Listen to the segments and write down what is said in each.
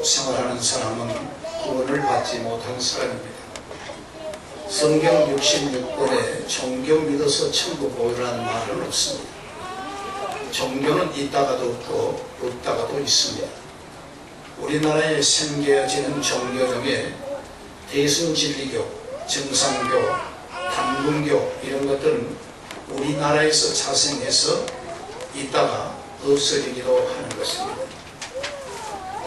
생활하는 사람은 구원을 받지 못한 사람입니다. 성경 66권에 종교 믿어서 천국 오라는 말은 없습니다. 종교는 있다가도 없고 없다가도 있습니다. 우리나라에 생겨지는 종교 중에 대승진리교, 정상교, 단군교 이런 것들은 우리나라에서 자생해서 있다가 없어지기도 하는 것입니다.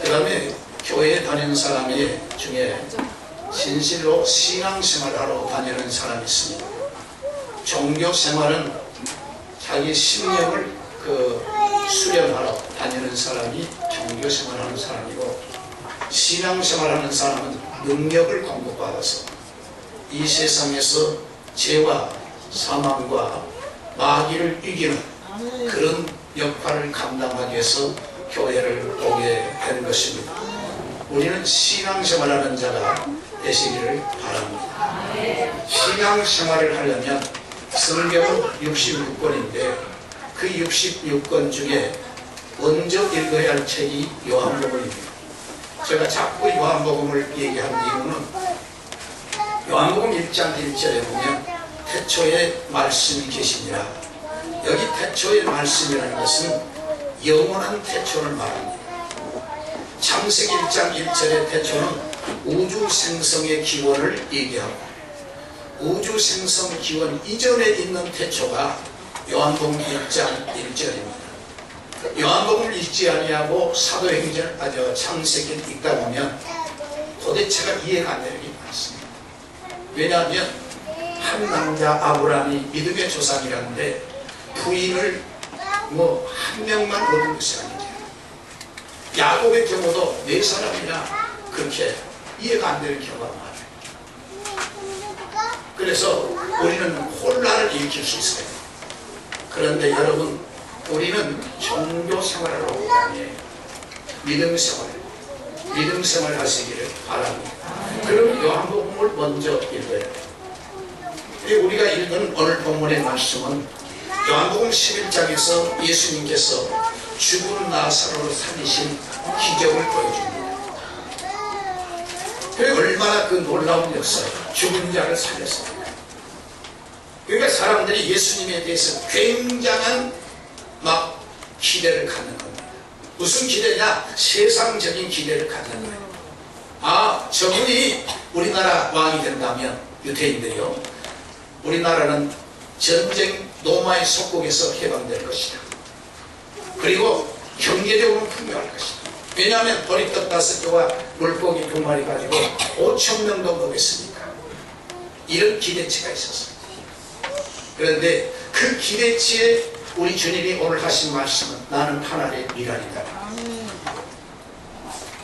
그 다음에 교회 다니는 사람 중에 진실로 신앙생활하러 다니는 사람이 있습니다. 종교생활은 자기 심령을 수련하러 다니는 사람이 종교생활하는 사람이고, 신앙생활하는 사람은 능력을 공급받아서 이 세상에서 죄와 사망과 마귀를 이기는 그런 역할을 감당하기 위해서 교회를 오게 되는 것입니다. 우리는 신앙생활하는 자가 되시기를 바랍니다. 신앙생활을 하려면 성경은 66권인데 그 66권 중에 먼저 읽어야 할 책이 요한복음입니다. 제가 자꾸 요한복음을 얘기한 이유는 요한복음 1장 1절에 보면 태초에 말씀이 계시니라. 여기 태초의 말씀이라는 것은 영원한 태초를 말합니다. 창세기 1장 1절의 태초는 우주 생성의 기원을 얘기하고, 우주 생성 기원 이전에 있는 태초가 요한복음 1장 1절입니다. 요한복음을 읽지 아니하고 사도행전 창세기를 읽다 보면 도대체가 이해가 안 되는 게 많습니다. 왜냐하면 한 남자 아브라함이 믿음의 조상이라는데 부인을 한 명만 얻은 것이 아니죠. 야곱의 경우도 네 사람이나 그렇게 이해가 안 되는 경우가 많아요. 그래서 우리는 혼란을 일으킬 수 있어요. 그런데 여러분, 우리는 종교 생활을 하고 다니에요. 믿음 생활 하시기를 바랍니다. 그럼 요한복음을 먼저 읽어야 돼요. 우리가 읽은 오늘 본문의 말씀은 요한복음 11장에서 예수님께서 죽은 나사로를 살리신 기적을 보여줍니다. 그게 얼마나 그 놀라운 역사예요. 죽은 자를 살렸습니다. 그러니까 사람들이 예수님에 대해서 굉장한 기대를 갖는 겁니다. 무슨 기대냐? 세상적인 기대를 갖는 거예요. 아, 저분이 우리나라 왕이 된다면, 유대인들이요, 우리나라는 전쟁 노마의 속국에서 해방될 것이다. 그리고 경제적으로 풍요할 것이다. 왜냐하면 보리떡 5개와 물고기 2마리 가지고 5,000명도 먹겠으니까. 이런 기대치가 있었어요. 그런데 그 기대치에 우리 주님이 오늘 하신 말씀은 나는 하나님의 미랄이다.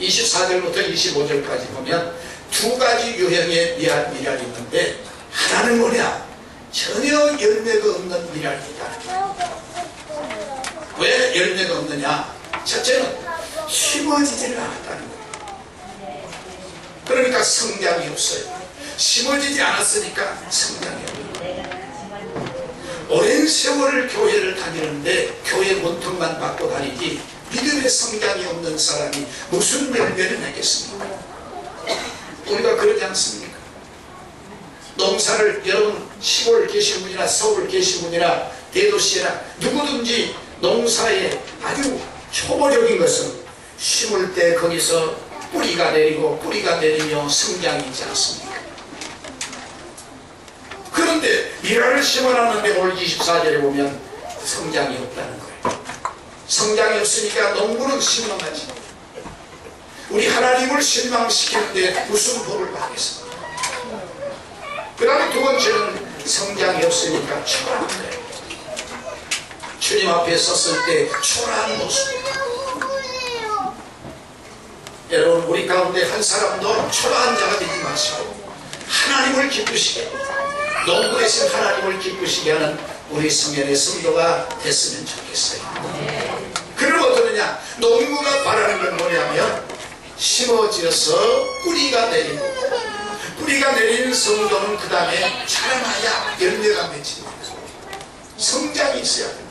24절부터 25절까지 보면 두 가지 유형의 미랄이 있는데, 하나는 뭐냐? 전혀 열매가 없는 미랄이다. 왜 열매가 없느냐? 첫째는 심어지지를 않았다는 거예요. 그러니까 성장이 없어요. 심어지지 않았으니까 성장이 없어요. 오랜 세월을 교회를 다니는데 교회 문턱만 받고 다니지 믿음의 성장이 없는 사람이 무슨 열매를 내겠습니까? 우리가 그러지 않습니까? 농사를 여러분 시골 계신 분이나 서울 계신 분이나 대도시나 누구든지 농사에 아주 초보적인 것은 심을 때 거기서 뿌리가 내리고 뿌리가 내리며 성장이 있지 않습니까? 그런데 미랄을 심어놨는데 오늘 24절에 보면 성장이 없다는 거예요. 성장이 없으니까 농부는 실망하지. 우리 하나님을 실망시키는데 무슨 복을 받겠습니까? 그 다음에 두 번째는 성장이 없으니까 초라한 거예요. 주님 앞에 섰을 때 초라한 모습. 여러분, 우리 가운데 한 사람도 초라한 자가 되지 마시고 하나님을 기쁘시게, 농부 대신 하나님을 기쁘시게 하는 우리 성현의 성도가 됐으면 좋겠어요. 그럼 어떠느냐? 농부가 바라는 건 뭐냐면 심어져서 뿌리가 내리고, 뿌리가 내리는 성도는 그 다음에 자라나야 열매가 맺힙니다. 성장이 있어야 됩니다.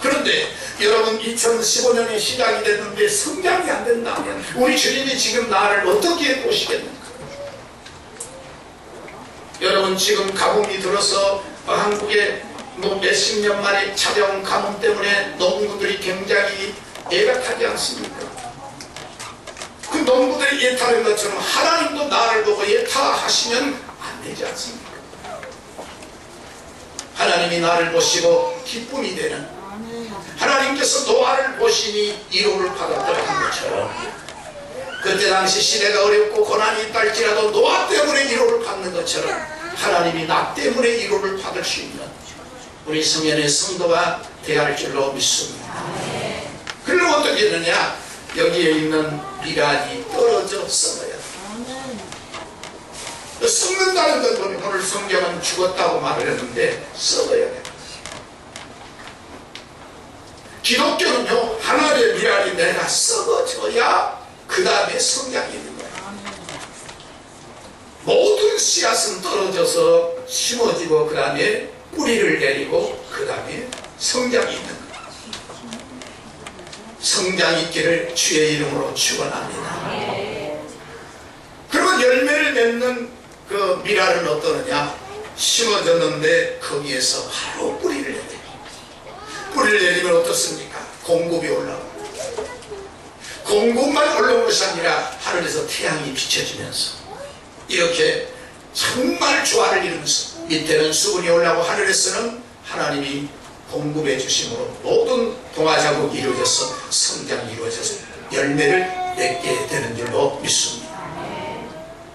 그런데 여러분 2015년에 시작이 됐는데 성장이 안 된다면 우리 주님이 지금 나를 어떻게 보시겠는가? 여러분 지금 가뭄이 들어서 한국에 뭐 몇십 년 만에 찾아온 가뭄 때문에 농부들이 굉장히 애가 타지 않습니까? 그 농부들이 예타는 것처럼 하나님도 나를 보고 예타하시면 안 되지 않습니까? 하나님이 나를 보시고 기쁨이 되는, 하나님께서 노아를 보시니 위로를 받았다는 것처럼, 그때 당시 시대가 어렵고 고난이 있달지라도 노아 때문에 위로를 받는 것처럼 하나님이 나 때문에 위로를 받을 수 있는 우리 성현의 성도가 되어야 할 줄로 믿습니다. 그럼 어떻게 되느냐? 여기에 있는 미랄이 떨어져 썩어야 돼. 썩는다는 것 보면 오늘 성경은 죽었다고 말을 했는데 썩어야 돼. 기독교는요, 하나의 미랄이 내가 썩어져야 그 다음에 성장이 있는 거예요. 모든 씨앗은 떨어져서 심어지고 그 다음에 뿌리를 내리고 그 다음에 성장이 있는 거예요. 성장 있기를 주의 이름으로 축원합니다. 그러면 열매를 맺는 그 미랄은 어떠느냐? 심어졌는데 거기에서 바로 뿌리를 내립니다. 뿌리를 내리면 어떻습니까? 공급이 올라옵니다. 공급만 올라오는 것이 아니라 하늘에서 태양이 비춰지면서 이렇게 정말 조화를 이루면서 밑에는 수분이 올라오고 하늘에서는 하나님이 공급해 주심으로 모든 동화자국이 이루어져서 성장이 이루어져서 열매를 맺게 되는 줄로 믿습니다.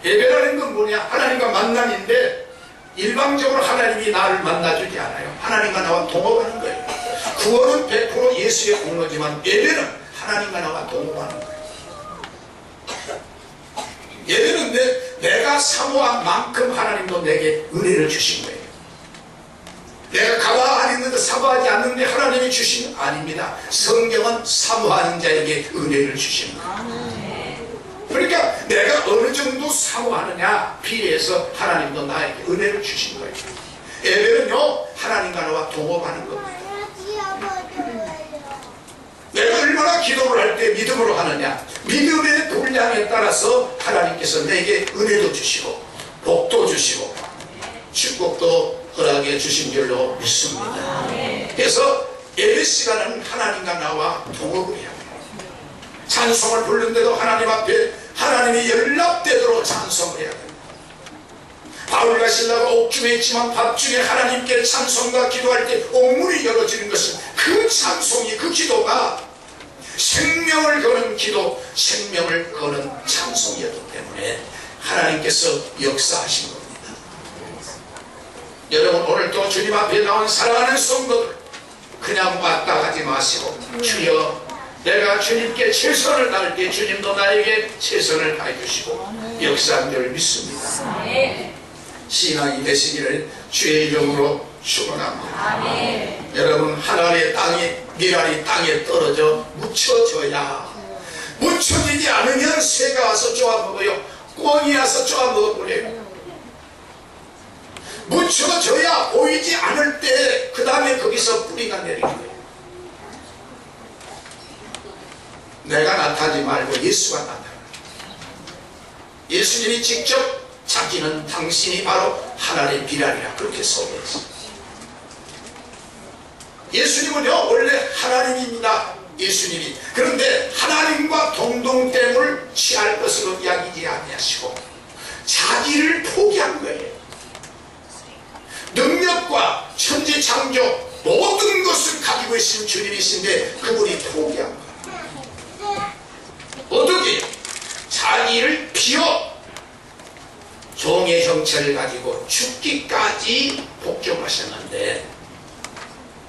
예배라는 건 뭐냐? 하나님과 만남인데 일방적으로 하나님이 나를 만나주지 않아요. 하나님과 나와 동업하는 거예요. 구원은 100% 예수의 공로지만 예배는 하나님과 나와 동업하는 거예요. 예배는 내가 사모한 만큼 하나님도 내게 은혜를 주신 거예요. 내가 가만히 있는데 사모하지 않는데 하나님이 주신 아닙니다. 성경은 사모하는 자에게 은혜를 주시는 거예요. 그러니까 내가 어느 정도 사모하느냐 비례해서 하나님도 나에게 은혜를 주신 거예요. 예배는요, 하나님과 나와 동업하는 겁니다. 내가 얼마나 기도를 할 때 믿음으로 하느냐, 믿음의 분량에 따라서 하나님께서 내게 은혜도 주시고 복도 주시고 축복도 허락해 주신 줄로 믿습니다. 그래서 예배 시간은 하나님과 나와 동업을 해야 돼요. 찬송을 부르는데도 하나님 앞에 하나님이 연락되도록 찬송을 해야 됩니다. 바울과 신라가 옥중에 있지만 밤중에 하나님께 찬송과 기도할 때 옥문이 열어지는 것은 그 찬송이, 그 기도가 생명을 거는 기도, 생명을 거는 찬송이었기 때문에 하나님께서 역사하신 겁니다. 여러분 오늘도 주님 앞에 나온 사랑하는 성도들 그냥 왔다 가지 마시고 주여 내가 주님께 최선을 다할 때 주님도 나에게 최선을 다해주시고 역사한 줄 믿습니다. 신앙이 되시기를 주의 이름으로 축원합니다. 여러분 하나님의 땅이 미랄이 땅에 떨어져 묻혀져야, 묻혀지지 않으면 새가 와서 쪼아먹어요. 꿩이 와서 쪼아먹어버려요. 묻혀져야 보이지 않을 때 그 다음에 거기서 뿌리가 내리는 거예요. 내가 나타나지 말고 예수가 나타나. 예수님이 직접 자기는 당신이 바로 하나님의 미랄이라 그렇게 소개했어요. 예수님은요 원래 하나님입니다. 예수님이. 그런데 하나님과 동등됨을 취할 것으로 이야기지 아니하시고 자기를 포기한 거예요. 능력과 천지 창조 모든 것을 가지고 계신 주님이신데 그분이 포기한 거예요. 어떻게? 자기를 비워 종의 형체를 가지고 죽기까지 복종하셨는데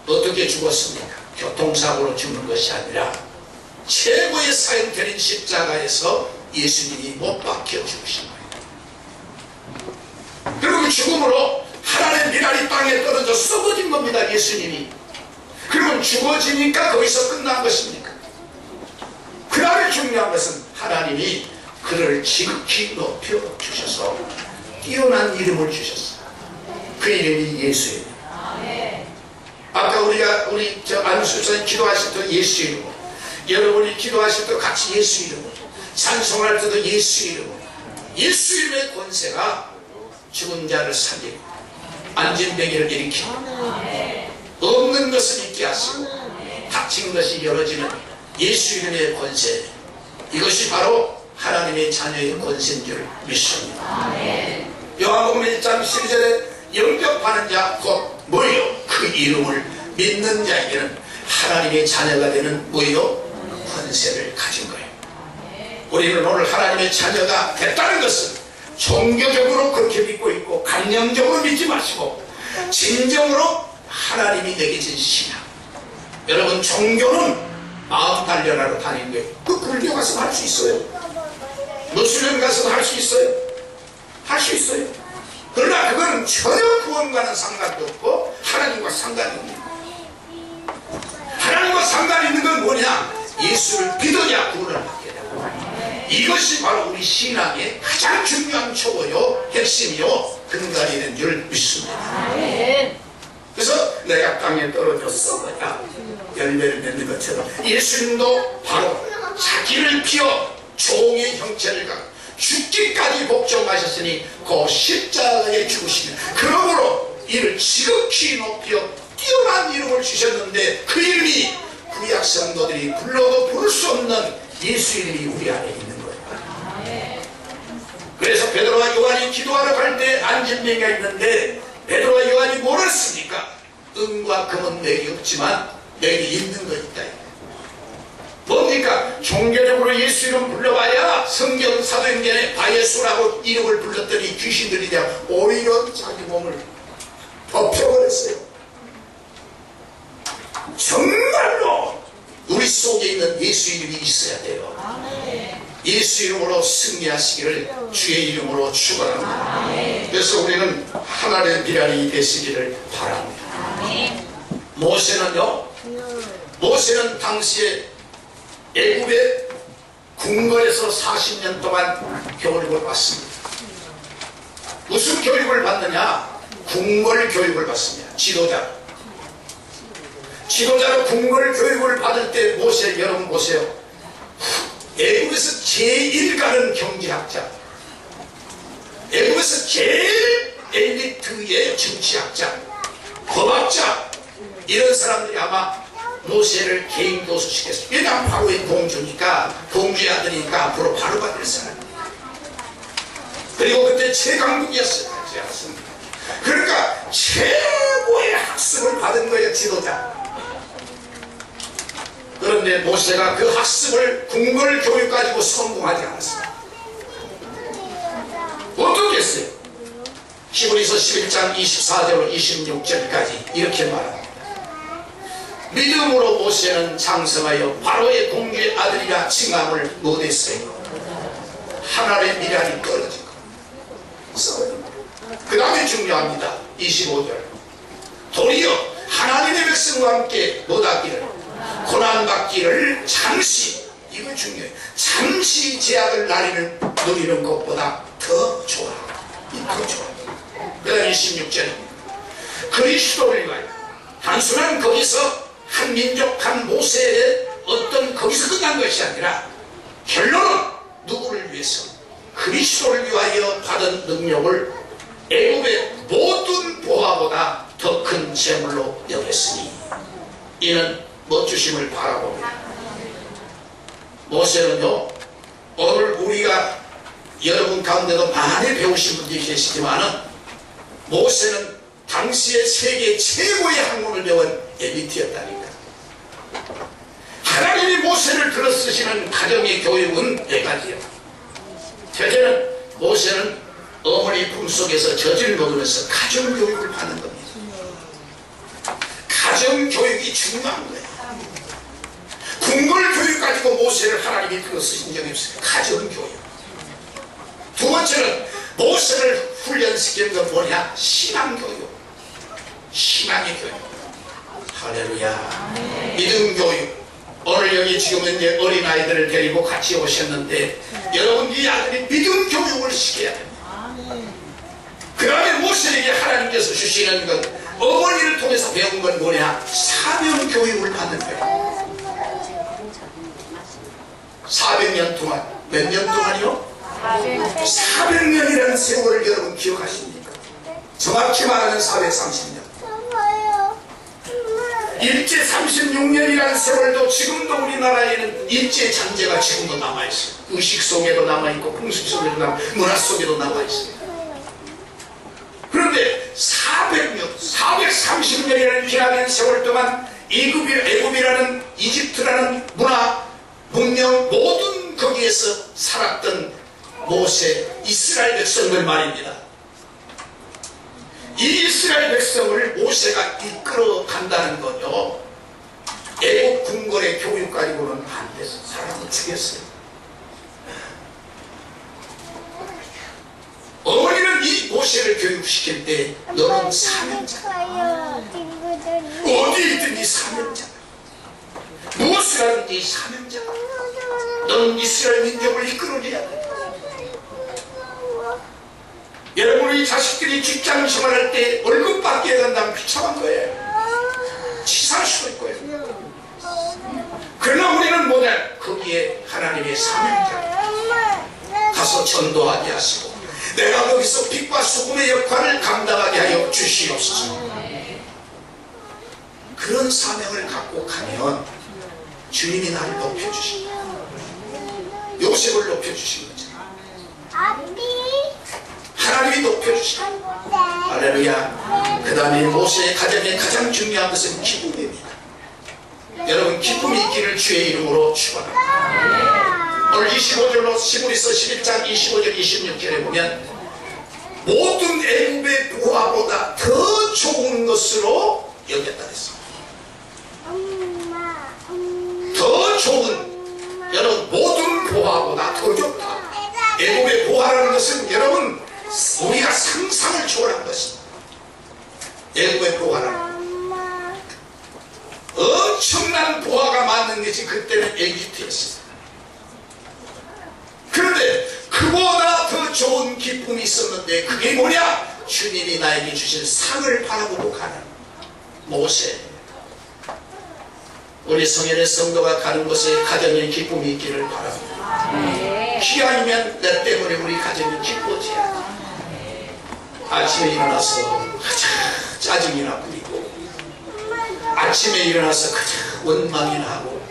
어떻게 죽었습니까? 교통사고로 죽는 것이 아니라 최고의 사형되는 십자가에서 예수님이 못 박혀 죽으신 거예요. 그리고 그 죽음으로 하나님의 미랄이 땅에 떨어져 썩어진 겁니다. 예수님이. 그러면 죽어지니까 거기서 끝난 것입니까? 그 다음에 중요한 것은 하나님이 그를 지극히 높여주셔서 뛰어난 이름을 주셨어요. 그 이름이 예수예요. 아까 우리가 우리 안수선 기도하실 때 예수 이름으로, 여러분이 기도하실 때 같이 예수 이름으로, 찬송할 때도 예수 이름으로, 예수 이름의 권세가 죽은 자를 살리고 앉은 병이를 일으키고 없는 것을 있게 하시고 닫힌 것이 열어지는 예수 이름의 권세, 이것이 바로 하나님의 자녀의 권세인 줄 믿습니다. 요한복음 1장 12절에 영접하는 자 곧 뭐예요? 그 이름을 믿는 자에게는 하나님의 자녀가 되는 뭐예요? 권세를 가진 거예요. 우리는 오늘 하나님의 자녀가 됐다는 것은 종교적으로 그렇게 믿고 있고 감정적으로 믿지 마시고 진정으로 하나님이 내게 준 신앙. 여러분, 종교는 마음 단련하러 다니는 거예요. 그 불교 가서 할 수 있어요. 무슬림 가서 할 수 있어요. 할 수 있어요. 그러나 그거는 전혀 구원과는 상관도 없고 하나님과 상관이 없는 거예요. 하나님과 상관이 있는 건 뭐냐? 예수를 믿어야 구원을 받게 되고, 이것이 바로 우리 신앙의 가장 중요한 초보요 핵심이요 근간이 되는 줄 믿습니다. 그래서 내가 땅에 떨어졌어 뭐냐 열매를 맺는 것처럼 예수님도 바로 자기를 비워 종의 형체를 갖고 죽기까지 복종하셨으니 그 십자가에 죽으시면 그러므로 이를 지극히 높여 뛰어난 이름을 주셨는데 그 이름이 구약 성도들이 불러도 부를 수 없는 예수 이름이 우리 안에 있는 거예요. 그래서 베드로와 요한이 기도하러 갈 때 앉은 병이가 있는데 베드로와 요한이 뭘 했습니까? 은과 금은 내게 없지만 내게 있는 거 있다. 뭡니까? 종교적으로 예수 이름 불러봐야 성경 사도행전에 바예수라고 이름을 불렀더니 귀신들이 오히려 자기 몸을 덮여버렸어요. 정말로 우리 속에 있는 예수 이름이 있어야 돼요. 예수 이름으로 승리하시기를 주의 이름으로 축원합니다. 그래서 우리는 하나님의 비란이 되시기를 바랍니다. 모세는 당시에 애굽의 궁궐에서 40년 동안 교육을 받습니다. 무슨 교육을 받느냐? 궁궐 교육을 받습니다. 지도자로 궁궐 교육을 받을 때 모세, 여러분 보세요. 애굽에서 제일 가는 경제학자, 애굽에서 제일 엘리트의 정치학자, 법학자, 이런 사람들이 아마 모세를 개인 교수시켰어요. 왜냐하면 바로의 공주니까, 공주의 아들이니까 앞으로 바로 받을 사람. 그리고 그때 최강국이었어요. 그러니까 최고의 학습을 받은 거예요, 지도자. 그런데 모세가 그 학습을 궁궐 교육 가지고 성공하지 않았어요. 어떻게 했어요? 히브리서 11장 24절로 26절까지 이렇게 말합니다. 믿음으로 모세는 장성하여 바로의 공주의 아들이라 칭함을 못했어요. 하나님의 미련이 떨어진 거. 그 다음에 중요합니다. 25절. 도리어 하나님의 백성과 함께 못하기를 고난받기를 잠시, 이거 중요해요. 잠시 제약을 누리는 것보다 더 좋아. 더 좋아. 그 다음에 16절. 그리스도를 위하여. 단순한 거기서 한 민족, 한 모세의 거기서 끝난 것이 아니라 결론은 누구를 위해서? 그리스도를 위하여 받은 능력을 애굽의 모든 보화보다 더 큰 재물로 여겼으니 이는 멋주심을 바라봅니다. 모세는요, 오늘 우리가 여러분 가운데도 많이 배우신 분들이 계시지만은 모세는 당시에 세계 최고의 학문을 배운 엘리트였다니까. 하나님이 모세를 들어 쓰시는 가정의 교육은 네 가지예요. 첫째는 모세는 어머니 품속에서 젖을 먹으면서 가정교육을 받는 겁니다. 가정교육이 중요한 거예요. 궁궐 교육 가지고 모세를 하나님이 들어 쓰신 적이 없어요. 가정교육. 두 번째는 모세를 훈련시키는 건 뭐냐? 신앙교육. 신앙의 교육. 할렐루야. 믿음교육. 오늘 여기 지금 이제 어린아이들을 데리고 같이 오셨는데 여러분 이 아들이 믿음교육을 시켜야 됩니다. 그 다음에 모세에게 하나님께서 주시는 건 어머니를 통해서 배운 건 뭐냐? 사명 교육을 받는 거예요. 400년 동안. 몇 년 동안이요? 400년이라는 세월을 여러분 기억하십니까? 정확히 말하면 430년. 일제 36년이라는 세월도 지금도 우리나라에는 일제 잔재가 지금도 남아있어요. 의식 속에도 남아있고 풍습 속에도 문화 속에도 남아있어요. 그런데 400년, 430년이라는 기나긴 세월 동안 애굽이라는 이집트라는 문화, 문명 모든 거기에서 살았던 모세, 이스라엘 백성들 말입니다. 이 이스라엘 백성을 모세가 이끌어 간다는 거죠. 애국 궁궐의 교육 가지고는 안 돼서 사람을 죽였어요. 어머니는 이 모세를 교육시킬 때 너는 사명자다. 어디 있든지 사명자다. 무엇을 하든지 사명자다. 너는 이스라엘 민족을 이끌어내야 돼. 여러분, 우리 자식들이 직장 생활할 때 월급 받게 된다면 비참한 거예요. 치사할 수도 있고요. 그러나 우리는 뭐냐? 거기에 하나님의 사명자 가서 전도하게 하시고 내가 거기서 빛과 소금의 역할을 감당하게 하여 주시옵소서. 그런 사명을 갖고 가면 주님이 나를 높여주십니다. 요셉을 높여주신 거죠. 하나님이 높여주시고, 할렐루야. 그 다음에 모세의 가정의 가장 중요한 것은 기쁨입니다. 여러분, 기쁨이 있기를 주의 이름으로 축원합니다. 오늘 25절로 시므리서 11장 25절 26절에 보면 모든 애굽의 부하보다 더 좋은 것으로 여겼다 했습니다. 더 좋은, 여러분, 모든 보화보다 더 좋다. 애굽의 보화라는 것은 여러분 우리가 상상을 초월한 것입니다. 애굽의 보화는 엄청난 보화가 많은 것이 그때는 에기프트였습니다. 그런데 그보다 더 좋은 기쁨이 있었는데 그게 뭐냐? 주님이 나에게 주신 상을 바라보고 가는 모세. 우리 성현의 성도가 가는 곳에 가정의 기쁨이 있기를 바랍니다. 기왕이면 내 때문에 우리 가정이 기뻐져야 돼. 아침에 일어나서 가자 짜증이나 부리고 아침에 일어나서 가자 원망이나 하고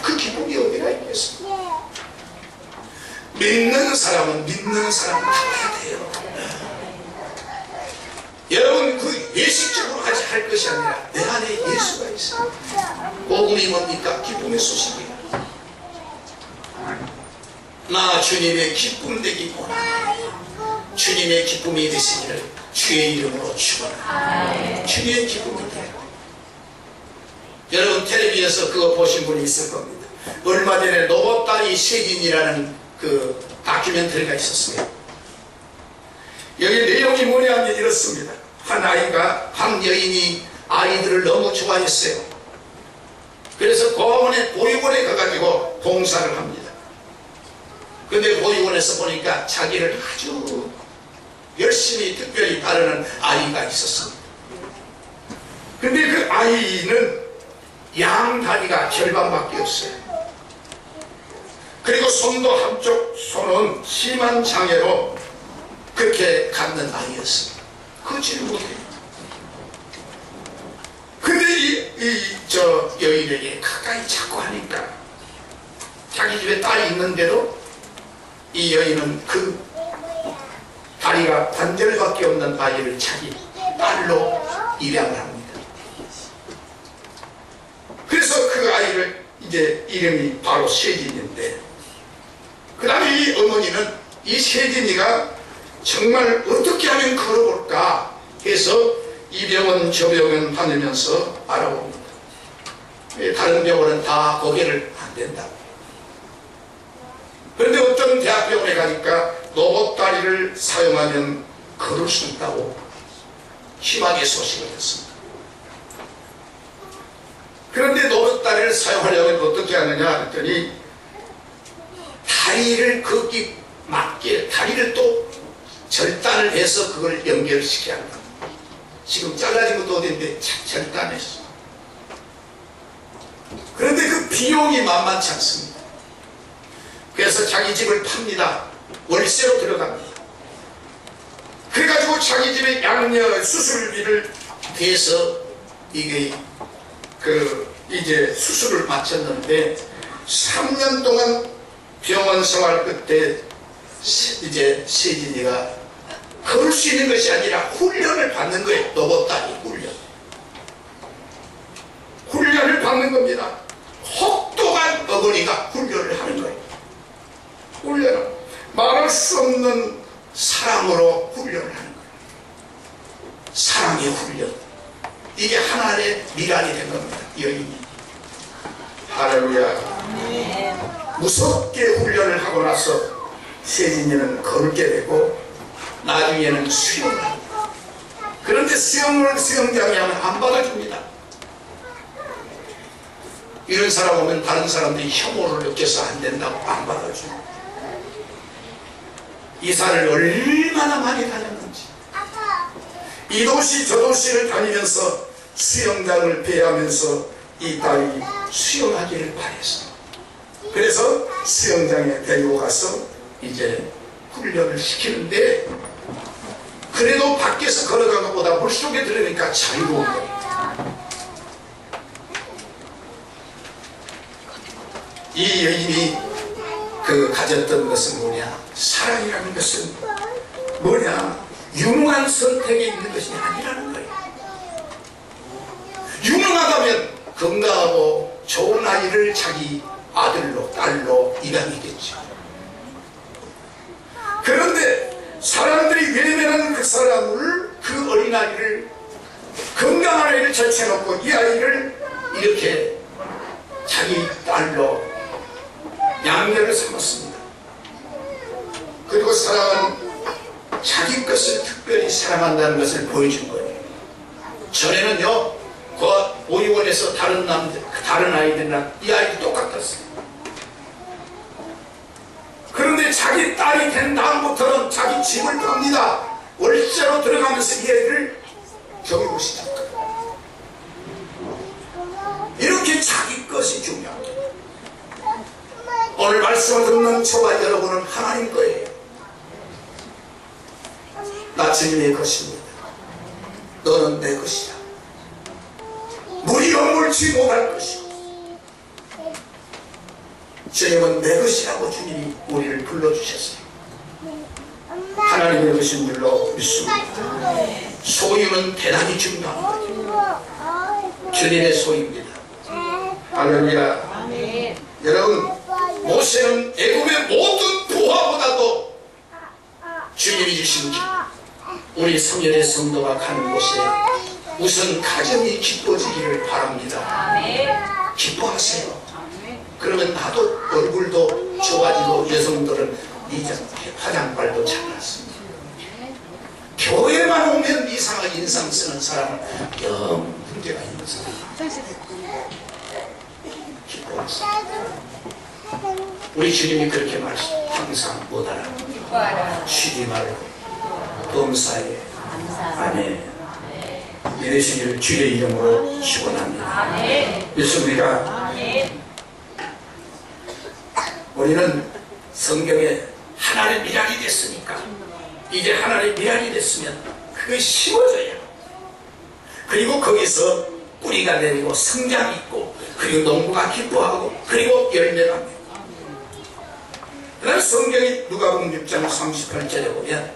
그 기쁨이 어디가 있겠어? 믿는 사람은 믿는 사람 타야 돼요. 여러분, 그 외식적으로 할 것이 아니라 내 안에 예수가 있어요. 복음이 뭡니까? 기쁨의 소식이에요. 나 주님의 기쁨 되기 원합니다. 주님의 기쁨이 되시기를 주의 이름으로 축원합니다. 주님의 기쁨이 돼요. 여러분, 텔레비에서 그거 보신 분이 있을 겁니다. 얼마 전에 노보따리 쇄진이라는 그 다큐멘터리가 있었어요. 여기 내용이 뭐냐면 이렇습니다. 한 아이가, 한 여인이 아이들을 너무 좋아했어요. 그래서 보육원에 가가지고 봉사를 합니다. 근데 보육원에서 보니까 자기를 아주 열심히 특별히 바르는 아이가 있었습니다. 근데 그 아이는 양다리가 절반밖에 없어요. 그리고 손도 한쪽 손은 심한 장애로 그렇게 갖는 아이였습니다. 걷지를 못해요. 근데 저 여인에게 가까이 자꾸 하니까 자기 집에 딸이 있는데도 이 여인은 그 다리가 관절밖에 없는 아이를 자기 딸로 입양을 합니다. 그래서 그 아이를 이제 이름이 바로 쇄진인데, 그 다음에 이 어머니는 이 쇄진이가 정말 어떻게 하면 걸어볼까 해서 이 병원 저 병원 다니면서 알아봅니다. 다른 병원은 다 고개를 안 된다고. 그런데 어떤 대학병원에 가니까 로봇다리를 사용하면 걸을 수 있다고 심하게 소식을 했습니다. 그런데 로봇다리를 사용하려면 어떻게 하느냐 했더니 다리를 걷기 맞게 다리를 또 절단을 해서 그걸 연결시켜야 한다. 지금 잘라진 것도 어딘데 절단했어. 비용이 만만치 않습니다. 그래서 자기 집을 팝니다. 월세로 들어갑니다. 그래가지고 자기 집에 양녀 수술비를 대서 이게 이제 수술을 마쳤는데 3년 동안 병원 생활 끝에 이제 세진이가 걸을 수 있는 것이 아니라 훈련을 받는 거예요. 로봇다리 훈련을 받는 겁니다. 혹독한 어머니가 훈련을 하는 거예요. 훈련은 말할 수 없는 사랑으로 훈련을 하는 거예요. 사랑의 훈련. 이게 하나의 미랄이 된 겁니다. 여인이. 할렐루야. 무섭게 훈련을 하고 나서 세진이는 걸게 되고 나중에는 수영을 합니다. 그런데 수영장에 하면 안 받아줍니다. 이런 사람 오면 다른 사람들이 혐오를 느껴서 안 된다고 안 받아줍니다. 이사를 얼마나 많이 다녔는지, 이 도시 저 도시를 다니면서 수영장을 배회하면서 이 딸이 수영하기를 바랬어. 그래서 수영장에 데리고 가서 이제 훈련을 시키는데, 그래도 밖에서 걸어간 것보다 물속에 들으니까 자유로운 거예요. 이 여인이 가졌던 것은 뭐냐? 사랑이라는 것은 뭐냐? 유능한 선택에 있는 것이 아니라는 거예요. 유능하다면 건강하고 좋은 아이를 자기 아들로 딸로 입양했겠죠. 그런데 사람들이 외면하는 그 사람을, 그 어린아이를, 건강한 아이를 제쳐놓고 이 아이를 이렇게 자기 딸로 양녀를 삼았습니다. 그리고 사랑은 자기 것을 특별히 사랑한다는 것을 보여준 거예요. 전에는요, 그 오이원에서 다른 아이들이랑 이 아이도 똑같았어요. 그런데 자기 딸이 된 다음부터는 자기 집을 팝니다. 월세로 들어가면서 이 아이를 교육을 시작합니다. 이렇게 자기 것이 중요합니다. 오늘 말씀을 듣는 저와 여러분은 하나님 거예요. 나 주님의 것입니다. 너는 내 것이다. 무리가 물지 못할 것이고, 주님은 내 것이라고 주님이 우리를 불러주셨어요. 하나님의 것인 줄로 믿습니다. 소유는 대단히 중요한 거예요. 주님의 소유입니다. 할렐루야. 여러분, 모세는 애굽의 모든 부하보다도 주님이 주신 우리 성년의 성도가 가는 곳에 우선 가정이 기뻐지기를 바랍니다. 기뻐하세요. 그러면 나도 얼굴도 좋아지고, 여성들은 이제 화장발도 잘났습니다. 교회만 오면 이상하게 인상 쓰는 사람은 영 문제가 있는 사람. 기뻐하세요. 우리 주님이 그렇게 항상 못 알아. 쉬지 말고 범사에 아멘. 믿으시기를 주의 이름으로 축원합니다. 믿습니까? 우리는 성경에 하나님의 미랄이 됐으니까, 이제 하나님의 미랄이 됐으면 그게 심어져야, 그리고 거기서 뿌리가 내리고 성장이 있고, 그리고 농부가 기뻐하고, 그리고 열매가 맺고. 그래서 성경이 누가복음 6장 38절에 보면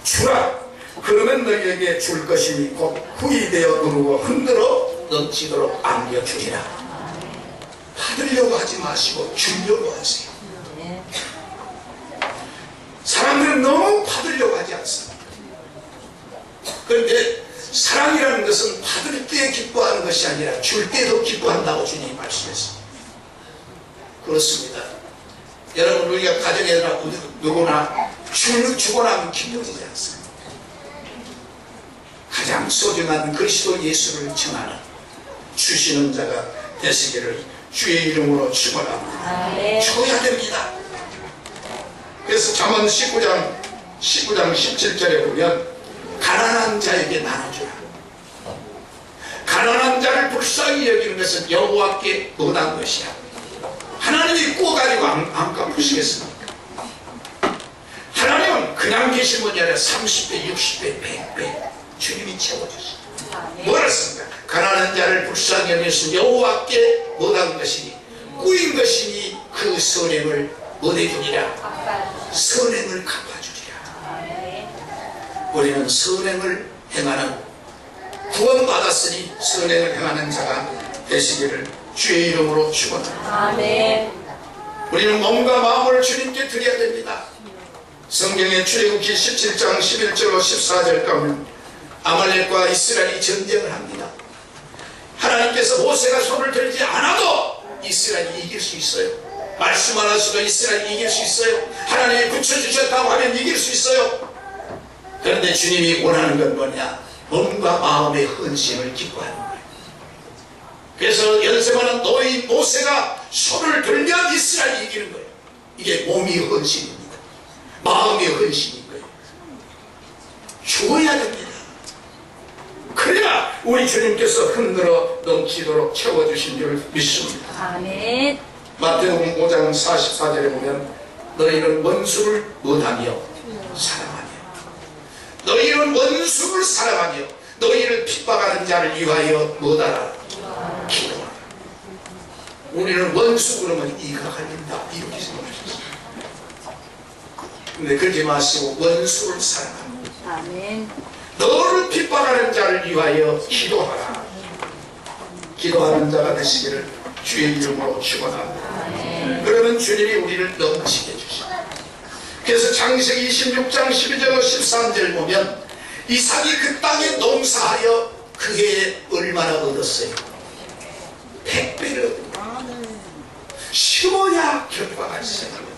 주라, 그러면 너희에게 줄 것이니 곧 후이 되어 누르고 흔들어 넘치도록 안겨주리라. 받으려고 하지 마시고 주려고 하세요. 사람들은 너무 받으려고 하지 않습니다. 그런데 사랑이라는 것은 받을 때 기뻐하는 것이 아니라 줄 때도 기뻐한다고 주님이 말씀했습니다. 그렇습니다. 여러분, 우리가 가정에 누구나 주고 나면 기뻐지지 않습니다. 가장 소중한 그리스도 예수를 전하는 주시는 자가 되시기를 주의 이름으로 축원합니다. 줘야 됩니다. 그래서 잠언 19장 17절에 보면 가난한 자에게 나눠주라. 가난한 자를 불쌍히 여기는 것은 여호와께 원한 것이야. 하나님이 구워가지고 안 갚으시겠습니까? 하나님은 그냥 계신 분이 아니라 30배, 60배, 100배 주님이 채워주시고 뭐라 씁니까? 가난한 자를 불쌍히 여기서 여호와께 못한 것이니 꾸인 것이니 그 선행을 못해주리라. 선행을 갚아주리라. 우리는 선행을 행하는 구원받았으니 선행을 행하는 자가 되시기를 주의 이름으로 축원합니다. 아멘. 우리는 몸과 마음을 주님께 드려야 됩니다. 성경의 출애굽기 17장 11절로 14절 가면 아말렉과 이스라엘이 전쟁을 합니다. 하나님께서 모세가 손을 들지 않아도 이스라엘이 이길 수 있어요. 말씀 안 하셔도 이스라엘이 이길 수 있어요. 하나님이 붙여주셨다고 하면 이길 수 있어요. 그런데 주님이 원하는 건 뭐냐? 몸과 마음의 헌신을 기뻐하는 거예요. 그래서 연세 많은 노인 모세가 손을 들면 이스라엘이 이기는 거예요. 이게 몸이 헌신입니다. 마음의 헌신인 거예요. 주어야 됩니다. 그래야 우리 주님께서 흔들어 넘치도록 채워주신 줄 믿습니다. 아멘. 마태복음 5장 44절에 보면 너희는 원수를 못하며 사랑하며 너희는 원수를 사랑하며 너희를 핍박하는 자를 위하여 못하라 기도하라. 우리는 원수 그러면 이가 갈린다 이렇게 생각하셨어요. 근데 그러지 마시고 원수를 사랑합니다. 아멘. 너를 핍박하는 자를 위하여 기도하라. 기도하는 자가 되시기를 주의 이름으로 축원합니다. 그러면 주님이 우리를 넘치게 해주십니다. 그래서 창세기 26장 12절 13절 보면 이삭이 그 땅에 농사하여 그 해에 얼마나 얻었어요? 100배를 얻었습니다. 심어야 결과가 있어요.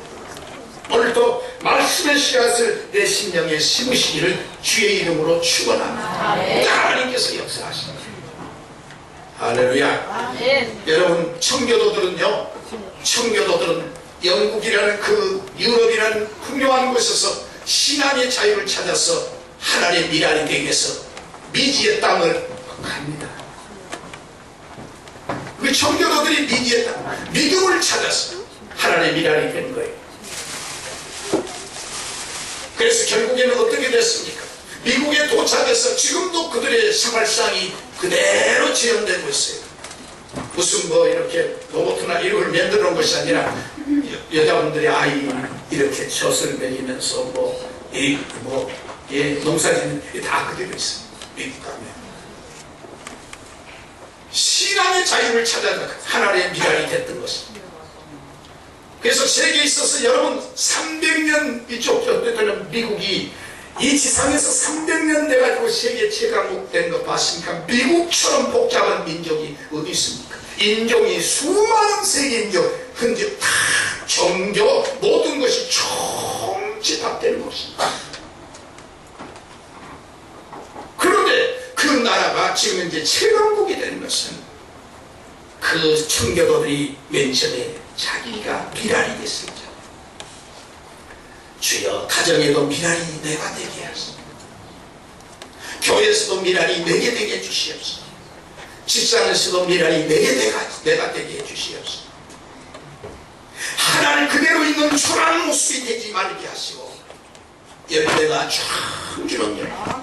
오늘도 말씀의 씨앗을 내 심령에 심으시기를 주의 이름으로 축원합니다. 하나님께서 역사하십니다. 할렐루야. 여러분 청교도들은요, 청교도들은 영국이라는 그 유럽이라는 훌륭한 곳에서 신앙의 자유를 찾아서 하나님의 미랄이 되기 위해서 미지의 땅을 갑니다. 그 청교도들이 미지의 땅, 믿음을 찾아서 하나님의 미랄이 된 거예요. 그래서 결국에는 어떻게 됐습니까? 미국에 도착해서 지금도 그들의 생활상이 그대로 재현되고 있어요. 무슨 뭐 이렇게 로봇이나 이런 걸 만들어 놓은 것이 아니라 여자분들이 아이 이렇게 젖을 먹이면서 농사짓는 게 다 그대로 있어요. 미국 가면 신앙의 자유를 찾아서 하나님의 미랄이 됐던 것입니다. 그래서 세계에 있어서 여러분 300년 이쪽 어쨌든 미국이 이 지상에서 300년 돼가지고 세계 최강국 된 거 봤습니까? 미국처럼 복잡한 민족이 어디 있습니까? 인종이 수많은 세계 인종, 흔적 다 종교 모든 것이 총집합되는 것입니다. 그런데 그 나라가 지금 이제 최강국이 되는 것은 그 청교도들이 맨 처음에 자기가 미랄이 됐습니다. 주여 가정에도 미랄이 내가 되게 하소서. 교회에서도 미랄이 내게 되게 해주시옵소서. 직장에서도 미랄이 내가 되게 해주시옵소서. 하나를 그대로 있는 초라한 모습이 되지 말게 하시고 열매가 쫙주는요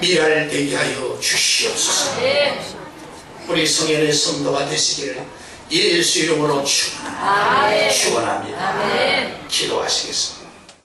미랄 되게 하여 주시옵소서. 우리 성현의 성도가 되시기를 예수 이름으로 축원합니다. 기도하시겠습니다.